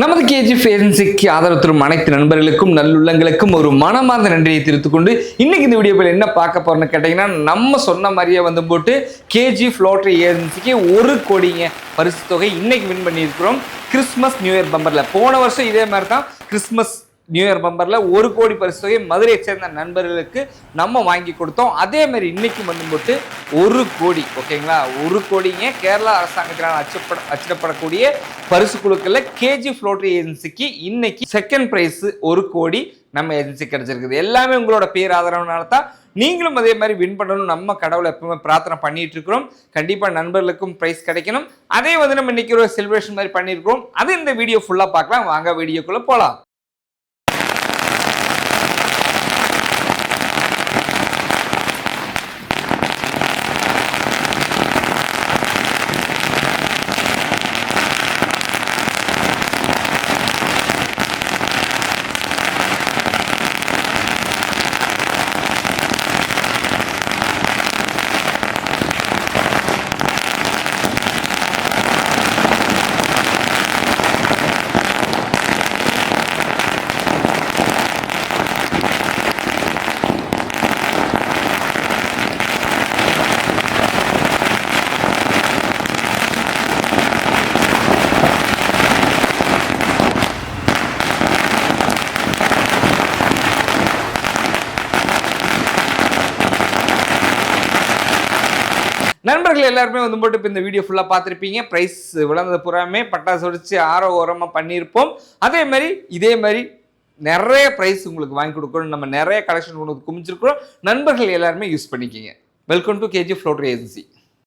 நமது கேஜிஎஃப் ஏஜென்சிக்கு ஆதரவு தரும் அனைத்து நண்பர்களுக்கும் நல்லுள்ளங்களுக்கும் ஒரு மனமார்ந்த நன்றியை தெரிவித்துக் கொண்டு இன்னைக்கு இந்த வீடியோவில் என்ன பார்க்க போறோம்னு கேட்டீங்கன்னா, நம்ம சொன்ன மாதிரியே வந்து போட்டு கேஜிஎஃப் லாட்டரி ஏஜென்சிக்கு 1 கோடிங்க பரிசு தொகை இன்னைக்கு வின் பண்ணியிருக்கிறோம். கிறிஸ்மஸ் நியூ இயர் பம்பர்ல போன வருஷம் இதே மாதிரி தான் கிறிஸ்மஸ் நியூ இயர் பம்பர்ல 1 கோடி பரிசு தொகை மதுரையை சேர்ந்த நண்பர்களுக்கு நம்ம வாங்கி கொடுத்தோம். அதே மாதிரி இன்னைக்கு வந்து போட்டு 1 கோடி, ஓகேங்களா, 1 கோடிங்க கேரளா அரசாங்கத்தினால் அச்சிடப்படக்கூடிய பரிசு குழுக்கள்ல கேஜிஎஃப் லாட்டரி ஏஜென்சிக்கு இன்னைக்கு செகண்ட் பிரைஸ் 1 கோடி நம்ம ஏஜென்சி கிடைச்சிருக்குது. எல்லாமே உங்களோட பேர் ஆதரவுனால தான். நீங்களும் அதே மாதிரி வின் பண்ணணும் நம்ம கடவுளை எப்பவுமே பிரார்த்தனை பண்ணிட்டு இருக்கிறோம். கண்டிப்பா நண்பர்களுக்கும் பிரைஸ் கிடைக்கணும். அதே வந்து நம்ம இன்னைக்கு ஒரு செலிப்ரேஷன் மாதிரி பண்ணியிருக்கிறோம். அது இந்த வீடியோ ஃபுல்லா பார்க்கலாம். வாங்க வீடியோக்குள்ள போலாம். நண்பர்கள் எல்லாருமே வந்து போட்டு இப்போ இந்த வீடியோ ஃபுல்லாக பார்த்துருப்பீங்க. ப்ரைஸ் விளந்தது பூராமே பட்டாசு வெடிச்சு ஓரமாக பண்ணியிருப்போம். இதே மாதிரி நிறைய ப்ரைஸ் உங்களுக்கு வாங்கி கொடுக்கணும். நம்ம நிறைய கலெக்ஷன் கொண்டு குமிச்சிருக்கிறோம். நண்பர்கள் எல்லாருமே யூஸ் பண்ணிக்கிங்க. Welcome to KGF lottery agency.